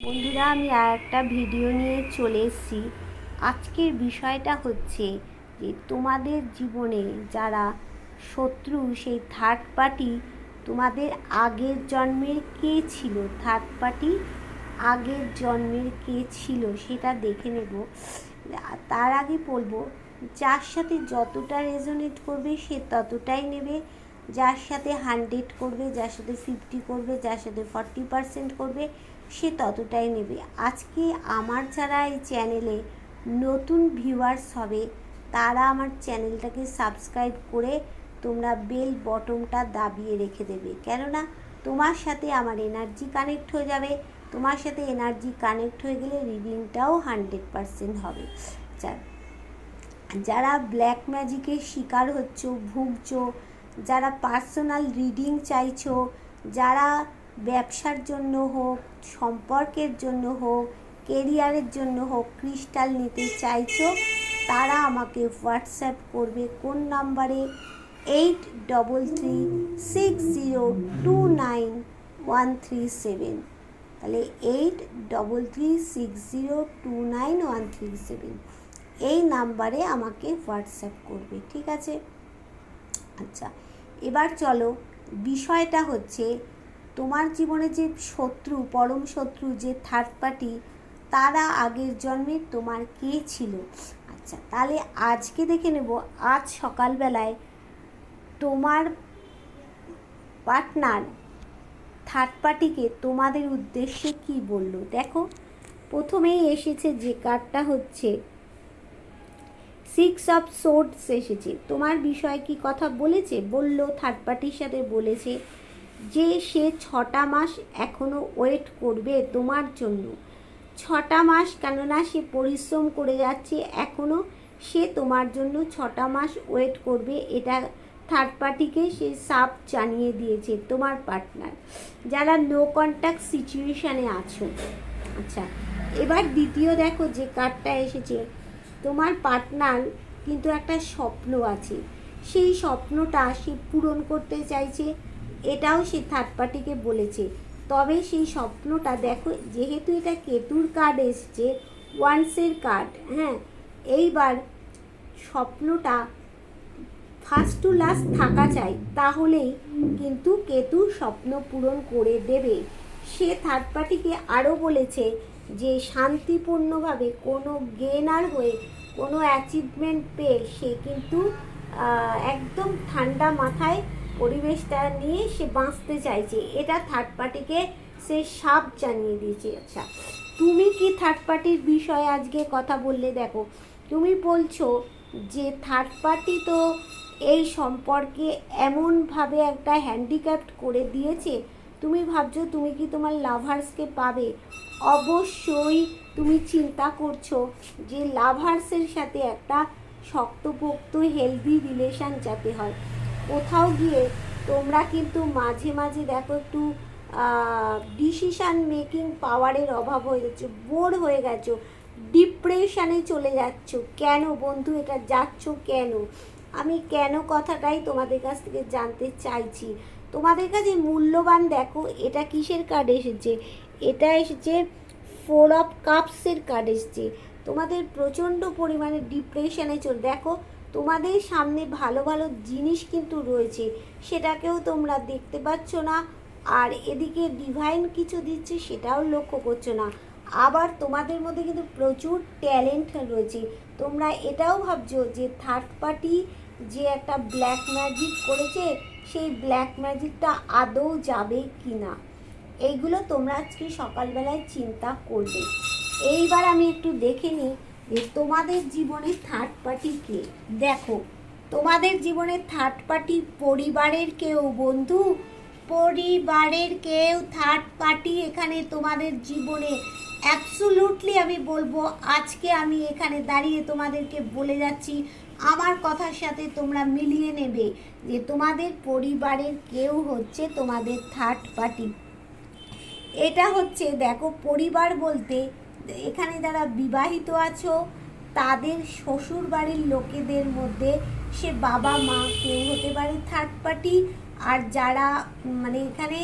বন্ধুরা, আমি আর একটা ভিডিও নিয়ে চলে এসেছি। আজকের বিষয়টা হচ্ছে যে তোমাদের জীবনে যারা শত্রু, সেই থার্ড পার্টি তোমাদের আগের জন্মের কে ছিল, থার্ড পার্টি আগের জন্মের কে ছিল সেটা দেখে নেব। তার আগে বলবো, যার সাথে যতটা রেজোনেট করবে সে ততটাই নেবে, যার সাথে 100 করবে, যার সাথে 50 করবে, যার সাথে 40% করবে সে ততটাই নেবে। আজকে আমার যারা এই চ্যানেলে নতুন ভিউয়ার্স হবে তারা আমার চ্যানেলটাকে সাবস্ক্রাইব করে তোমরা বেল বটনটা দাবিয়ে রেখে দেবে, কেননা তোমার সাথে আমার এনার্জি কানেক্ট হয়ে যাবে। তোমার সাথে এনার্জি কানেক্ট হয়ে গেলে রিডিংটাও 100% হবে। যারা ব্ল্যাক ম্যাজিকের শিকার হচ্ছ, ভুগছো, যারা পার্সোনাল রিডিং চাইছো, যারা ব্যবসার জন্য হোক, সম্পর্কের জন্য হোক, কেরিয়ারের জন্য হোক ক্রিস্টাল নিতে চাইছো, তারা আমাকে হোয়াটসঅ্যাপ করবে কোন নাম্বারে? 8336029137। তাহলে 8336029137 এই নাম্বারে আমাকে হোয়াটসঅ্যাপ করবে, ঠিক আছে? আচ্ছা, এবার চলো, বিষয়টা হচ্ছে তোমার জীবনে যে শত্রু, পরম শত্রু, যে থার্ড পার্টি, তারা আগের জন্মে তোমার কে ছিল। আচ্ছা, তাহলে আজকে দেখে নেব, আজ সকালবেলায় তোমার পার্টনার থার্ড পার্টিকে তোমাদের উদ্দেশ্যে কি বলল। দেখো, প্রথমেই এসেছে যে কার্ডটা হচ্ছে 6 অফ সোর্ডস এসেছে। তোমার বিষয়ে কি কথা বলেছে? বলল, থার্ড পার্টির সাথে বলেছে যে সে 6টা মাস এখনও ওয়েট করবে তোমার জন্য। 6টা মাস, কেননা সে পরিশ্রম করে যাচ্ছে, এখনও সে তোমার জন্য 6টা মাস ওয়েট করবে। এটা থার্ড পার্টিকে সে সাফ জানিয়ে দিয়েছে, তোমার পার্টনার। যারা নো কন্ট্যাক্ট সিচুয়েশানে আছো। আচ্ছা, এবার দ্বিতীয় দেখো যে কার্ডটা এসেছে, তোমার পার্টনার কিন্তু একটা স্বপ্ন আছে, সেই স্বপ্নটা সে পূরণ করতে চাইছে, এটাও সে থার্ড পার্টিকে বলেছে। তবে সেই স্বপ্নটা দেখো, যেহেতু এটা কেতুর কার্ড এসছে, ওয়ান্সের কার্ড, হ্যাঁ, এইবার স্বপ্নটা ফার্স্ট টু লাস্ট থাকা চাই, তাহলেই কিন্তু কেতু স্বপ্ন পূরণ করে দেবে। সে থার্ড পার্টিকে আরও বলেছে যে শান্তিপূর্ণভাবে কোনো গেনার হয়ে, কোনো অ্যাচিভমেন্ট পেয়ে সে কিন্তু একদম ঠান্ডা মাথায় পরিবেশটা নিয়ে সে বাঁচতে চাইছে, এটা থার্ড পার্টিকে সে সাফ জানিয়ে দিয়েছে। আচ্ছা, তুমি কি থার্ড পার্টির বিষয়ে আজকে কথা বললে? দেখো, তুমি বলছো যে থার্ড পার্টি তো এই সম্পর্কে এমনভাবে একটা হ্যান্ডিক্যাপ্ট করে দিয়েছে, তুমি ভাবছো তুমি কি তোমার লাভার্সকে পাবে। অবশ্যই তুমি চিন্তা করছো যে লাভার্সের সাথে একটা শক্তপোক্ত হেলদি রিলেশান যাতে হয়। কোথাও গিয়ে তোমরা কিন্তু মাঝে মাঝে দেখো একটু ডিসিশান মেকিং পাওয়ারের অভাব হয়ে যাচ্ছে, বোর হয়ে গেছো, ডিপ্রেশানে চলে যাচ্ছ। কেন বন্ধু এটা যাচ্ছ কেন? আমি কেন কথাটাই তোমাদের কাছ থেকে জানতে চাইছি। তোমাদের কাছে মূল্যবান, দেখো এটা কিসের কার্ড এসেছে? এটা এসেছে 4 অফ কাপসের কার্ড এসেছে। তোমাদের প্রচণ্ড পরিমাণে ডিপ্রেশনে চলে, দেখো তোমাদের সামনে ভালো ভালো জিনিস কিন্তু রয়েছে, সেটাকেও তোমরা দেখতে পাচ্ছ না, আর এদিকে ডিভাইন কিছু দিচ্ছে সেটাও লক্ষ্য করছো না। আবার তোমাদের মধ্যে কিন্তু প্রচুর ট্যালেন্ট রয়েছে। তোমরা এটাও ভাবছো যে থার্ড পার্টি যে একটা ব্ল্যাক ম্যাজিক করেছে, সেই ব্ল্যাক ম্যাজিকটা আদৌ যাবে কি না, এইগুলো তোমরা আজকে সকালবেলায় চিন্তা করবে। এইবার আমি একটু দেখে নিই যে তোমাদের জীবনে থার্ড পার্টি কে। দেখো, তোমাদের জীবনে থার্ড পার্টি পরিবারের কেউ, বন্ধু, পরিবারের কেউ থার্ড পার্টি এখানে তোমাদের জীবনে অ্যাবসোলুটলি আমি বলবো, আজকে আমি এখানে দাঁড়িয়ে তোমাদেরকে বলে যাচ্ছি, আমার কথার সাথে তোমরা মিলিয়ে নেবে যে তোমাদের পরিবারের কেউ হচ্ছে তোমাদের থার্ড পার্টি। এটা হচ্ছে, দেখো, পরিবার বলতে এখানে যারা বিবাহিত আছো তাদের শ্বশুর বাড়ির লোকেদের মধ্যে সে বাবা মা কেউ হতে পারে থার্ড পার্টি। আর যারা মানে এখানে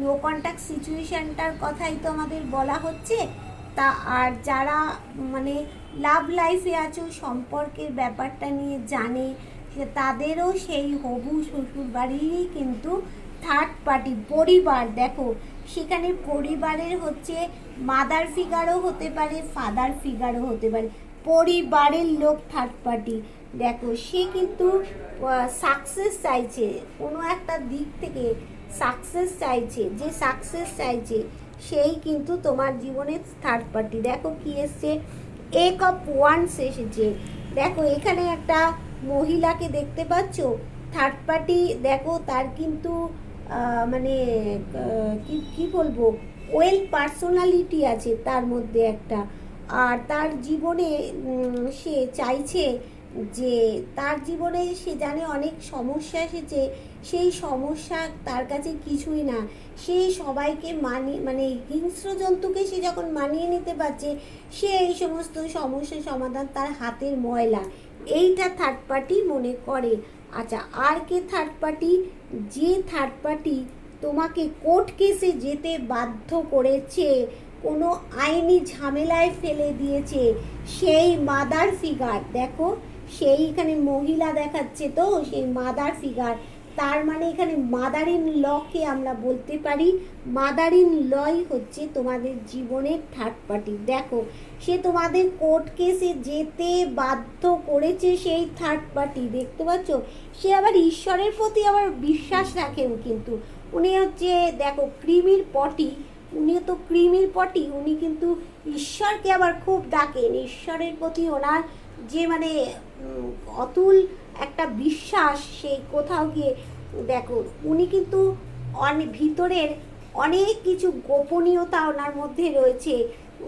নো কন্ট্যাক্ট সিচুয়েশনটার কথাই তো আমাদের বলা হচ্ছে। তা আর যারা মানে লাভ লাইফে আছো, সম্পর্কের ব্যাপারটা নিয়ে জানে, তাদেরও সেই হবু শ্বশুর বাড়িরই কিন্তু থার্ড পার্টি পরিবার। দেখো সেখানে পরিবারের হচ্ছে মাদার ফিগারও হতে পারে, ফাদার ফিগারও হতে পারে, পরিবারের লোক থার্ড পার্টি। দেখো সে কিন্তু সাকসেস চাইছে, কোনো একটা দিক থেকে সাকসেস চাইছে, যে সাকসেস চাইছে সেই কিন্তু তোমার জীবনে থার্ড পার্টি। দেখো কি এসছে, এক অফ ওয়ান্স এসেছে। দেখো এখানে একটা মহিলাকে দেখতে পাচ্ছ, থার্ড পার্টি। দেখো তার কিন্তু মানে কি কি বলবো, ওয়েল পার্সোনালিটি আছে তার মধ্যে একটা। আর তার জীবনে সে চাইছে যে তার জীবনে সে জানে অনেক সমস্যা এসেছে, সেই সমস্যা তার কাছে কিছুই না। সে সবাইকে মানে হিংস্র জন্তুকে সে যখন মানিয়ে নিতে পারছে, সে এই সমস্ত সমস্যার সমাধান তার হাতের ময়লা, এইটা থার্ড পার্টি মনে করে। আচ্ছা, আর কে থার্ড পার্টি? যে থার্ড পার্টি তোমাকে কোর্ট কেসে যেতে বাধ্য করেছে, কোনো আইনি ঝামেলায় ফেলে দিয়েছে, সেই মাদার ফিগার। দেখো সেইখানে মহিলা দেখাচ্ছে, তো সেই মাদার ফিগার। তার মানে এখানে মাদার ইন লকে আমরা বলতে পারি, মাদার ইন লই হচ্ছে তোমাদের জীবনের থার্ড পার্টি। দেখো সে তোমাদের কোর্ট কেসে যেতে বাধ্য করেছে সেই থার্ড পার্টি, দেখতে পাচ্ছ। সে আবার ঈশ্বরের প্রতি আবার বিশ্বাস রাখেন, কিন্তু উনি হচ্ছে দেখো ক্রিমির পটি, উনি তো ক্রিমির পটি, উনি কিন্তু ঈশ্বরকে আবার খুব ডাকেন। ঈশ্বরের প্রতি ওনার যে মানে অতুল একটা বিশ্বাস, সেই কোথাও গিয়ে দেখো উনি কিন্তু ভিতরের অনেক কিছু গোপনীয়তা ওনার মধ্যে রয়েছে,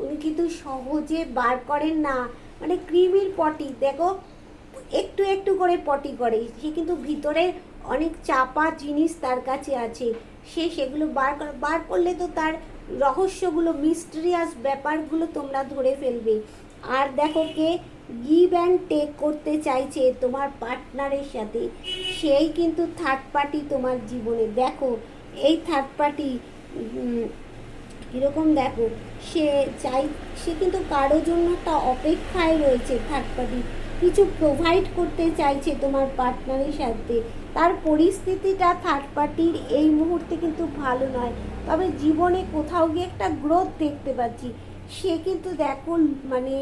উনি কিন্তু সহজে বার করেন না। মানে ক্রিমির পটি, দেখো একটু একটু করে পটি করে, সে কিন্তু ভিতরে অনেক চাপা জিনিস তার কাছে আছে, সে সেগুলো বার করলে তো তার রহস্যগুলো, মিস্টেরিয়াস ব্যাপারগুলো তোমরা ধরে ফেলবে। আর দেখো কে গিভ অ্যান্ড টেক করতে চাইছে তোমার পার্টনারের সাথে, সেই কিন্তু থার্ড পার্টি তোমার জীবনে। দেখো এই থার্ড পার্টি এরকম, দেখো সে কিন্তু কারোর জন্য একটা অপেক্ষায় রয়েছে। থার্ড পার্টি কিছু প্রোভাইড করতে চাইছে তোমার পার্টনারের সাথে। তার পরিস্থিতিটা থার্ড পার্টির এই মুহূর্তে কিন্তু ভালো নয়, তবে জীবনে কোথাও গিয়ে একটা গ্রোথ দেখতে পাচ্ছি। সে কিন্তু দেখো মানে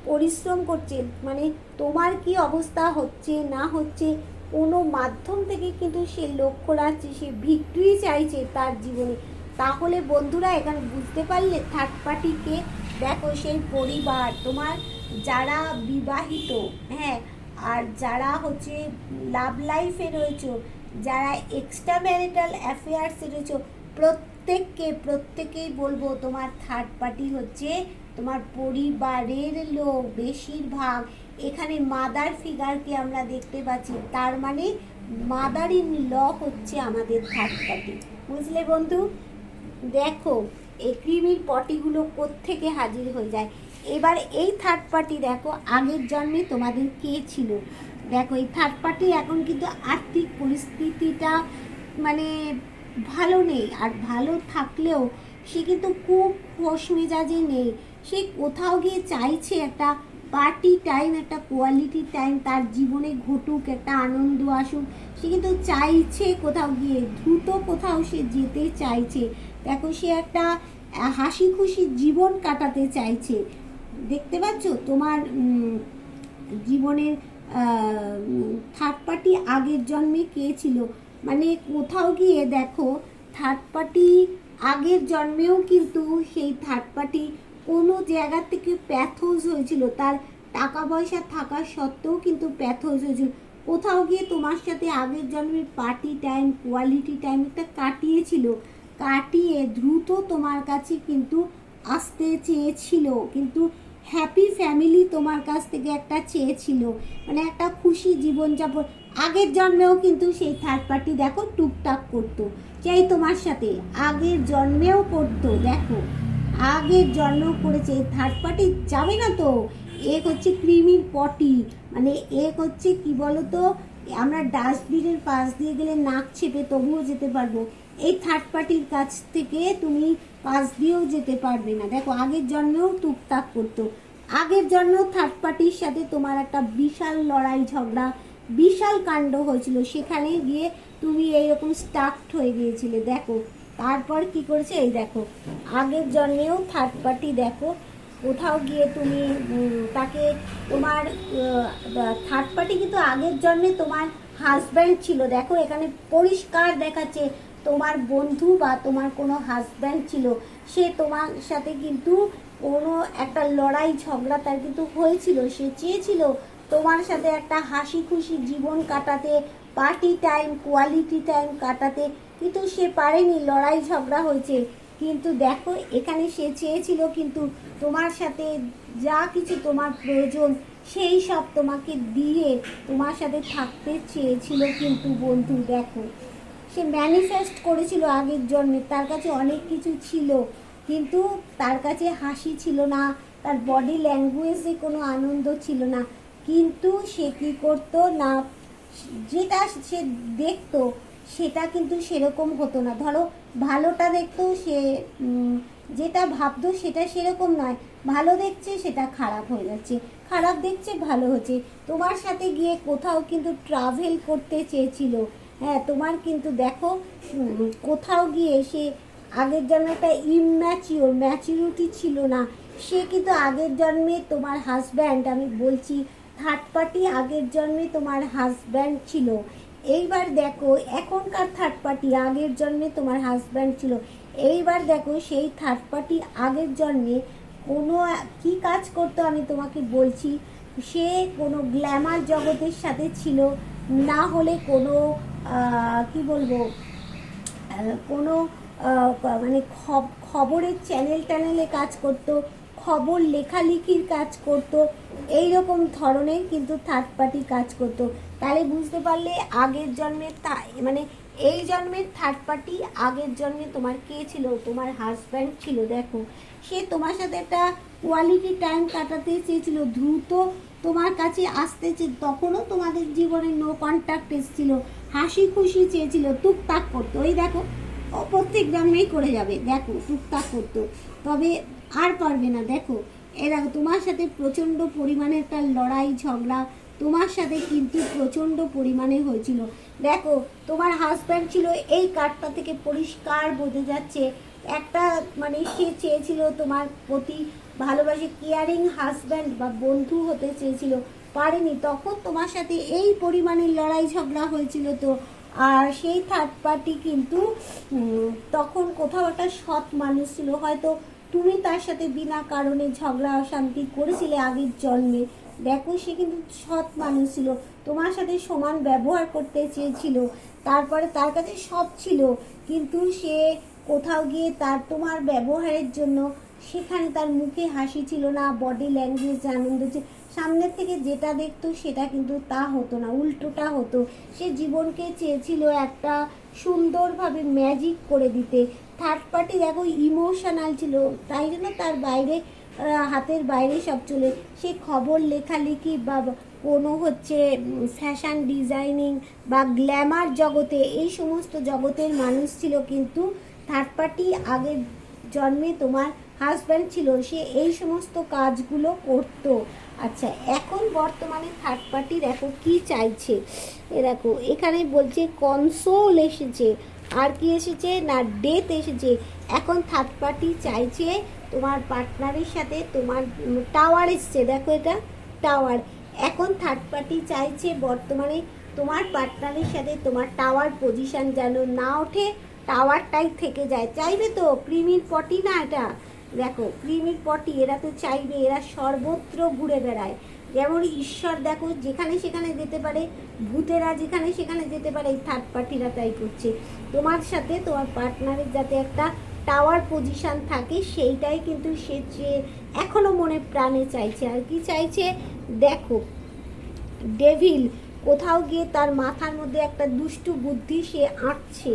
পরিশ্রম করছে, মানে তোমার কি অবস্থা হচ্ছে না হচ্ছে কোনো মাধ্যম থেকে কিন্তু সে লক্ষ্য রাখছে, সে ভিক্টরি চাইছে তার জীবনে। তাহলে বন্ধুরা এখানে বুঝতে পারলে থার্ড পার্টিকে। দেখো সেই পরিবার তোমার, যারা বিবাহিত, হ্যাঁ, আর যারা হচ্ছে লাভ লাইফে রয়েছে, যারা এক্সট্রা ম্যারিটাল অ্যাফেয়ার্সে রয়েছে, প্রত্যেকেই বলবো তোমার থার্ড পার্টি হচ্ছে তোমার পরিবারের লোক বেশিরভাগ। এখানে মাদার ফিগারকে আমরা দেখতে পাচ্ছি, তার মানে মাদার ইন ল হচ্ছে আমাদের থার্ড পার্টি। বুঝলে বন্ধু? দেখো এই ক্রিমির পটিগুলো কোত্থেকে হাজির হয়ে যায়। এবার এই থার্ড পার্টি দেখো আগের জন্মে তোমাদের কে ছিল। দেখো এই থার্ড পার্টি এখন কিন্তু আর্থিক পরিস্থিতিটা মানে ভালো নেই, আর ভালো থাকলেও সে কিন্তু খুব খোশ মেজাজে নেই। সে কোথাও গিয়ে চাইছে একটা পার্টি টাইম, একটা কোয়ালিটি টাইম তার জীবনে ঘটুক, একটা আনন্দ আসুক। সে কিন্তু চাইছে কোথাও গিয়ে দ্রুত কোথাও সে যেতে চাইছে। দেখো সে একটা হাসি খুশি জীবন কাটাতে চাইছে। দেখতে পাচ্ছ তোমার জীবনের থার্ড পার্টি আগের জন্মে কে ছিল, মানে কোথাও গিয়ে দেখো থার্ড পার্টি আগের জন্মেও কিন্তু সেই থার্ড পার্টি কোনো জায়গা থেকে প্যাথোজ হয়েছিল, তার টাকা পয়সা থাকা সত্ত্বেও কিন্তু প্যাথোজ হয়েছিল। কোথাও গিয়ে তোমার সাথে আগের জন্মের পার্টি টাইম, কোয়ালিটি টাইমটা কাটিয়েছিল, কাটিয়ে দ্রুত তোমার কাছে কিন্তু আসতে চেয়েছিল, কিন্তু হ্যাপি ফ্যামিলি তোমার কাছ থেকে একটা চেয়েছিল, মানে একটা খুশি জীবনযাপন। আগের জন্মেও কিন্তু সেই থার্ড পার্টি দেখো টুকটাক করতো, চাই তোমার সাথে আগের জন্মেও করতো। দেখো আগের জন্মেও করেছে, থার্ড পার্টি যাবে না তো। এক হচ্ছে ক্রিমির পটি, মানে এক হচ্ছে কি বলতো, আমরা ডাস্টবিনের পাশ দিয়ে গেলে নাক চেপে তবুও যেতে পারবো। এই থার্ড পার্টির কাছ থেকে তুমি পাশ দিয়েও যেতে পারবে না। দেখো আগের জন্মেও টুকটাক করতো, আগের জন্মেও থার্ড পার্টির সাথে তোমার একটা বিশাল লড়াই ঝগড়া, বিশাল কাণ্ড হয়েছিল, সেখানে গিয়ে তুমি এইরকম স্টাকড হয়ে গিয়েছিলে। দেখো তারপর কি করেছে, এই দেখো আগের জন্মেও থার্ড পার্টি দেখো কোথাও গিয়ে তুমি তাকে তোমার থার্ড পার্টি কিন্তু আগের জন্মে তোমার হাজব্যান্ড ছিল। দেখো এখানে পরিষ্কার দেখাচ্ছে তোমার বন্ধু বা তোমার কোনো হাজব্যান্ড ছিল, সে তোমার সাথে কিন্তু কোনো একটা লড়াই ঝগড়া তার কিন্তু হয়েছিল, সে চেয়েছিল তোমার সাথে একটা হাসি খুশি জীবন কাটাতে, পার্টি টাইম কোয়ালিটি টাইম কাটাতে, কিন্তু সে পারেনি, লড়াই ঝগড়া হয়েছে। কিন্তু দেখো এখানে সে চেয়েছিল কিন্তু তোমার সাথে যা কিছু তোমার প্রয়োজন সেই সব তোমাকে দিয়ে তোমার সাথে থাকতে চেয়েছিল। কিন্তু বন্ধু দেখো সে ম্যানিফেস্ট করেছিল আগের জন্মে, তার কাছে অনেক কিছু ছিল কিন্তু তার কাছে হাসি ছিল না, তার বডি ল্যাঙ্গুয়েজে কোনো আনন্দ ছিল না। কিন্তু সে কী করতো না, যেটা সে দেখতো সেটা কিন্তু সেরকম হতো না। ধরো ভালোটা দেখতো, সে যেটা ভাবতো সেটা সেরকম নয়, ভালো দেখছে সেটা খারাপ হয়ে যাচ্ছে, খারাপ দেখছে ভালো হচ্ছে। তোমার সাথে গিয়ে কোথাও কিন্তু ট্রাভেল করতে চেয়েছিল, হ্যাঁ তোমার কিন্তু দেখো কোথাও গিয়ে সে আগের জন্মে একটা ম্যাচিউরিটি ছিল না, সে কিন্তু আগের জন্মে তোমার হাজব্যান্ড, আমি বলছি থার্ড পার্টি আগের জন্মে তোমার হাজব্যান্ড ছিল। এইবার দেখো এখনকার থার্ড পার্টি আগের জন্মে তোমার হাজব্যান্ড ছিল। এইবার দেখো সেই থার্ড পার্টি আগের জন্মে কোনো কি কাজ করতো আমি তোমাকে বলছি, সে কোনো গ্ল্যামার জগতের সাথে ছিল, না হলে কোনো কি বলবো কোনো মানে খবরের চ্যানেলে কাজ করতো, খবর লেখালেখির কাজ করতো, এই রকম ধরনের কিন্তু থার্ড পার্টি কাজ করতো। তাহলে বুঝতে পারলে আগের জন্মের মানে এই জন্মের থার্ড পার্টি আগের জন্মে তোমার কে ছিল, তোমার হাজব্যান্ড ছিল। দেখো সে তোমার সাথে একটা কোয়ালিটি টাইম কাটাতে চেয়েছিল, দ্রুত তোমার কাছে আসতে তখনও তোমাদের জীবনে নো কন্ট্যাক্ট এসেছিল, হাসি খুশি চেয়েছিল, টুকটাক করতো, ওই দেখো ও প্রত্যেক জন্মেই করে যাবে, দেখো টুকটাক করতো, তবে আর পারবে না। দেখো দেখো তোমার সাথে প্রচণ্ড পরিমাণে একটা লড়াই ঝগড়া তোমার সাথে কিন্তু প্রচণ্ড পরিমাণে হয়েছিল। দেখো তোমার হাজব্যান্ড ছিল, এই কার্ডটা থেকে পরিষ্কার বোঝা যাচ্ছে একটা মানে সে চেয়েছিল তোমার প্রতি ভালোবাসে, কেয়ারিং হাজব্যান্ড বা বন্ধু হতে চেয়েছিল, পারেনি, তখন তোমার সাথে এই পরিমাণে লড়াই ঝগড়া হয়েছিল। তো আর সেই থার্ড পার্টি কিন্তু তখন কোথাও একটা সৎ মানুষ ছিল, হয়তো তুমি তার সাথে বিনা কারণে ঝগড়া অশান্তি করেছিলে আগের জন্মে। দেখো সে কিন্তু সৎ মানুষ ছিল, তোমার সাথে সমান ব্যবহার করতে চেয়েছিল, তারপরে তার কাছে সব ছিল, কিন্তু সে কোথাও গিয়ে তার তোমার ব্যবহারের জন্য সেখানে তার মুখে হাসি ছিল না, বডি ল্যাঙ্গুয়েজ আনন্দ ছিল, সামনের থেকে যেটা দেখতো সেটা কিন্তু তা হতো না, উল্টোটা হতো। সে জীবনকে চেয়েছিল একটা সুন্দরভাবে ম্যাজিক করে দিতে। থার্ড পার্টি দেখো ইমোশনাল ছিল, তাই জন্য তার বাইরে হাতের বাইরে সব চলে, সে খবর লেখালেখি বা কোনো হচ্ছে ফ্যাশন ডিজাইনিং বা গ্ল্যামার জগতে, এই সমস্ত জগতের মানুষ ছিল, কিন্তু থার্ড পার্টি আগের জন্মে তোমার হাজব্যান্ড ছিল, সে এই সমস্ত কাজগুলো করতো। আচ্ছা এখন বর্তমানে থার্ড পার্টি দেখো কি চাইছে, এ দেখো এখানে বলছে কনসোল এসেছে, আর কি এসেছে না ডেথ এসেছে। এখন থার্ড পার্টি চাইছে তোমার পার্টনারের সাথে তোমার টাওয়ার এসছে, দেখো এটা টাওয়ার। এখন থার্ড পার্টি চাইছে বর্তমানে তোমার পার্টনারের সাথে তোমার টাওয়ার পজিশন যেন না ওঠে, টাওয়ারটাই থেকে যায়, চাইবে তো, ক্রিমির পটি না এটা, দেখো ক্রিমির পটি, এরা তো চাইবে, এরা সর্বত্র ঘুরে বেড়ায়, যেমন ঈশ্বর দেখো যেখানে সেখানে যেতে পারে, ভূতেরা যেখানে সেখানে যেতে পারে, এই থার্ড পার্টিরা তাই করছে, তোমার সাথে তোমার পার্টনারের যাতে একটা টাওয়ার পজিশন থাকে সেইটাই কিন্তু সে এখনো মনে প্রাণে চাইছে। আর কি চাইছে দেখো, ডেভিল কোথাও গিয়ে তার মাথার মধ্যে একটা দুষ্টু বুদ্ধি সে আঁটছে,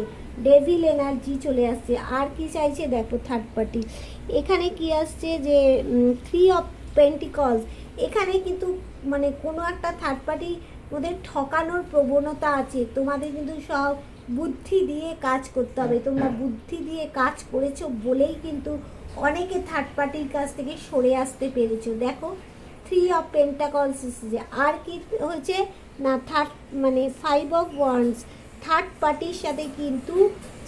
ডেভিল এনার্জি চলে আসছে। আর কি চাইছে দেখো থার্ড পার্টি, এখানে কি আসছে যে 3 অফ পেন্টিকলস, এখানে কিন্তু মানে কোনো একটা থার্ড পার্টি ওদের ঠকানোর প্রবণতা আছে, তোমাদের কিন্তু সব বুদ্ধি দিয়ে কাজ করতে হবে। তোমরা বুদ্ধি দিয়ে কাজ করেছো বলেই কিন্তু অনেকে থার্ড পার্টির কাছ থেকে সরে আসতে পেরেছো। দেখো 3 অফ পেন্টাকলস এসেছে, আর কি হয়েছে না মানে 5 অফ ওয়ান্ডস। থার্ড পার্টির সাথে কিন্তু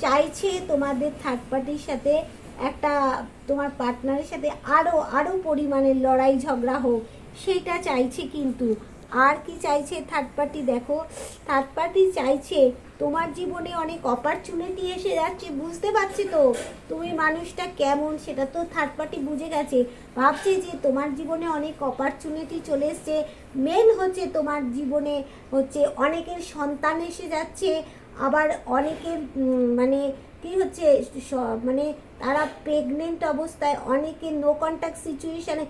চাইছে তোমাদের থার্ড পার্টির সাথে একটা তোমার পার্টনারের সাথে আরও পরিমাণে লড়াই ঝগড়া হোক, সেইটা চাইছে। কিন্তু আর কি চাইছে থার্ড পার্টি, দেখো থার্ড পার্টি চাইছে তোমার জীবনে অনেক অপরচুনিটি এসে যাচ্ছে। বুঝতে পারছি তো তুমি মানুষটা কেমন, সেটা তো থার্ড পার্টি বুঝে গেছে। ভাবছে যে তোমার জীবনে অনেক অপরচুনিটি চলে এসছে। মেন হচ্ছে তোমার জীবনে হচ্ছে অনেকের সন্তান এসে যাচ্ছে, আবার অনেকের মানে কি হচ্ছে মানে তারা প্রেগনেন্ট অবস্থায়, অনেকে নো কন্ট্যাক্ট সিচুয়েশানে,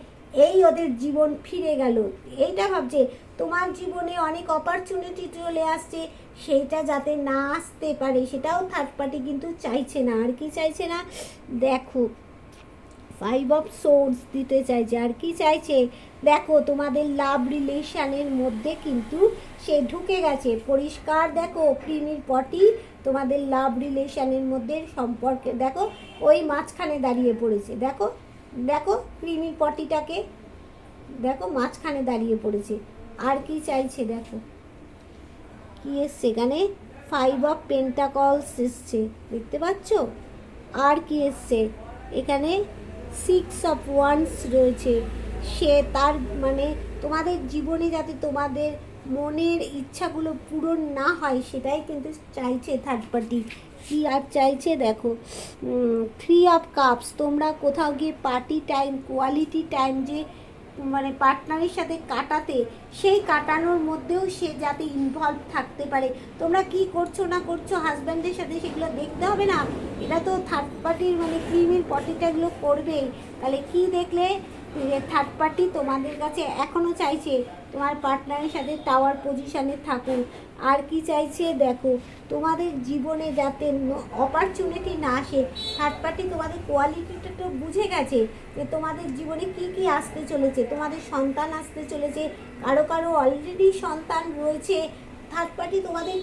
এই ওদের জীবন ফিরে গেল। এইটা ভাবছে তোমার জীবনে অনেক অপরচুনিটি চলে আসছে, সেইটা যাতে না আসতে পারে সেটাও থার্ড পার্টি কিন্তু চাইছে না। আর কি চাইছে না, দেখো 5 অফ সোর্স দিতে চাইছে। আর কি চাইছে, দেখো তোমাদের লাভ রিলেশনের মধ্যে কিন্তু সে ঢুকে গেছে পরিষ্কার। দেখো ক্রিমির পটি তোমাদের লাভ রিলেশনের মধ্যে সম্পর্কে দেখো ওই মাঝখানে দাঁড়িয়ে পড়েছে। দেখো দেখো ক্রিমির পটিটাকে দেখো মাঝখানে দাঁড়িয়ে পড়েছে। আর কি চাইছে, দেখো কি এসছে এখানে, 5 অফ পেন্টাকলস এসছে, দেখতে পাচ্ছ। আর কি এসছে এখানে, 6 অফ ওয়ান্স রয়েছে। সে তার মানে তোমাদের জীবনে যাতে তোমাদের মনের ইচ্ছাগুলো পূরণ না হয় সেটাই কিন্তু চাইছে থার্ড পার্টি। কি আর চাইছে, দেখো 3 অফ কাপস। তোমরা কোথাও গিয়ে পার্টি টাইম, কোয়ালিটি টাইম যে মানে পার্টনারের সাথে কাটাতে, সেই কাটানোর মধ্যেও সে যাতে ইনভলভ থাকতে পারে। তোমরা কি করছো না করছো হাজব্যান্ডের সাথে সেগুলো দেখতে হবে না, এটা তো থার্ড পার্টির মানে ক্রিমির পটিটা এগুলো করবেই। তাহলে কি দেখলে, থার্ড পার্টি তোমাদের কাছে এখনও চাইছে তোমার পার্টনারের সাথে টাওয়ার পজিশানে থাকুন। আর কি চাইছে, দেখো তোমাদের জীবনে যাতে অপরচুনিটি না আসে। থার্ড পার্টি তোমাদের কোয়ালিটিটা তো বুঝে গেছে যে তোমাদের জীবনে কি কি আসতে চলেছে। তোমাদের সন্তান আসতে চলেছে, কারো কারো অলরেডি সন্তান রয়েছে। থার্ড পার্টি তোমাদের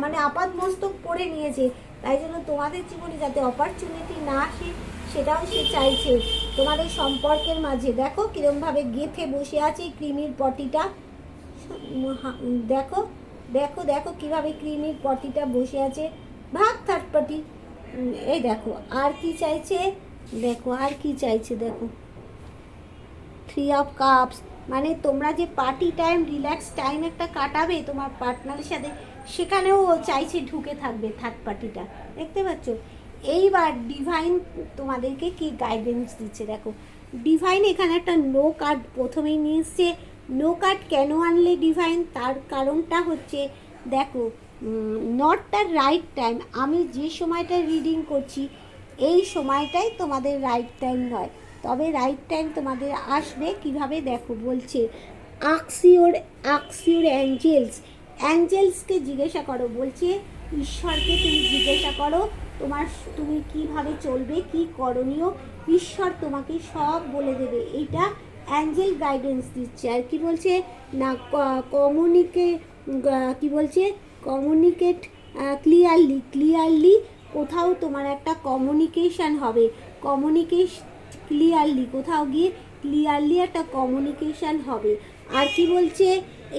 মানে আপাতমস্তক করে নিয়েছে, তাই জন্য তোমাদের জীবনে যাতে অপরচুনিটি না আসে সেটাও সে চাইছে। তোমাদের সম্পর্কের মাঝে দেখো কীরমভাবে গেঁথে বসে আছে ক্রিমির পটিটা, দেখো দেখো দেখো কীভাবে ক্রিমির পটিটা বসে আছে। ভাগ থার্ড পার্টি, এই দেখো আর কি চাইছে, দেখো আর কি চাইছে, দেখো 3 অফ কাপস। মানে তোমরা যে পার্টি টাইম, রিল্যাক্স টাইম একটা কাটাবে তোমার পার্টনারের সাথে, সেখানেও চাইছে ঢুকে থাকবে থার্ড পার্টিটা, দেখতে পাচ্ছ। এইবার ডিভাইন তোমাদেরকে কি গাইডেন্স দিচ্ছে, দেখো ডিভাইন এখানে একটা নো কার্ড প্রথমেই নিয়ে এসছে। নো কার্ড কেন আনলে ডিভাইন, তার কারণটা হচ্ছে দেখো নট দ্য রাইট টাইম। আমি যে সময়টা রিডিং করছি এই সময়টাই তোমাদের রাইট টাইম নয়, তবে রাইট টাইম তোমাদের আসবে কিভাবে, দেখো বলছে আক্সিওর অ্যাঞ্জেলস। অ্যাঞ্জেলসকে জিজ্ঞাসা করো, বলছে ঈশ্বরকে তুমি জিজ্ঞাসা করো তুমি কিভাবে চলবে, কি করণীয়, ঈশ্বর তোমাকে সব বলে দেবে। এইটা অ্যাঞ্জেল গাইডেন্স দিচ্ছে। আর কি বলছে না কি বলছে কমিউনিকেট ক্লিয়ারলি। কোথাও তোমার একটা কমিউনিকেশান হবে, ক্লিয়ারলি কোথাও গিয়ে ক্লিয়ারলি একটা কমিউনিকেশান হবে। আর কি বলছে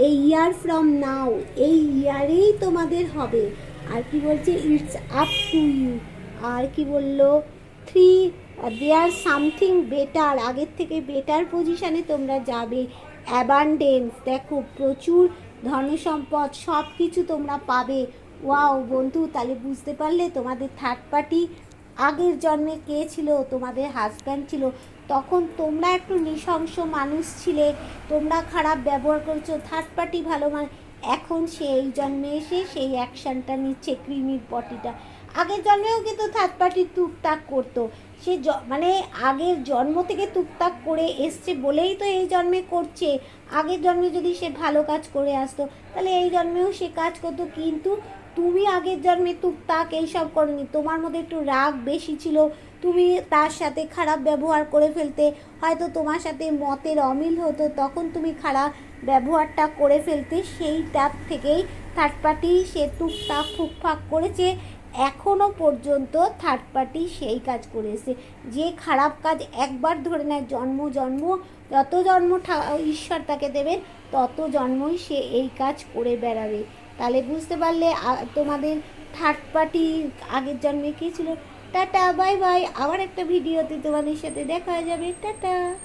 এই ইয়ার ফ্রম নাও, এই ইয়ারেই তোমাদের হবে। আর কি বলছে ইটস আপ টু ইউ। আর কি বললো 3 দেয়ার সামথিং বেটার, আগের থেকে বেটার পজিশানে তোমরা যাবে। অ্যাবান্ডেন্স, দেখো প্রচুর ধনসম্পদ সব কিছু তোমরা পাবে। ওয়াও বন্ধু, তাহলে বুঝতে পারলে তোমাদের থার্ড পার্টি আগের জন্মে কে ছিল, তোমাদের হাজব্যান্ড ছিল। তখন তোমরা একটু নৃশংস মানুষ ছিলে, তোমরা খারাপ ব্যবহার করছো, থার্ড পার্টি ভালো এখন সে এই জন্মে এসে সেই অ্যাকশানটা নিচ্ছে ক্রিমির পটিটা। আগের জন্মেও কিন্তু থার্ড পার্টি টুকটাক করতো, সে মানে আগের জন্ম থেকে টুকটাক করে এসছে বলেই তো এই জন্মে করছে। আগের জন্মে যদি সে ভালো কাজ করে আসতো তাহলে এই জন্মেও সে কাজ করতো, কিন্তু তুমি আগের জন্মে টুকটাক এইসব করনি, তোমার মধ্যে একটু রাগ বেশি ছিল, তুমি তার সাথে খারাপ ব্যবহার করে ফেলতে, হয়তো তোমার সাথে মতের অমিল হতো, তখন তুমি খারাপ ব্যবহারটা করে ফেলতে, সেইটার থেকেই থার্ড পার্টি সে টুকটাক ফুকফাক করেছে। এখনও পর্যন্ত থার্ড পার্টি সেই কাজ করেছে। যে খারাপ কাজ একবার ধরে নেয় জন্ম জন্ম, যত জন্ম ঈশ্বর তাকে দেবেন তত জন্মই সে এই কাজ করে বেড়াবে। তাহলে বুঝতে পারলে তোমাদের থার্ড পার্টি আগের জন্মে কী ছিল। টাটা, বাই বাই, আবার একটা ভিডিওতে তোমাদের সাথে দেখা যাবে। টাটা।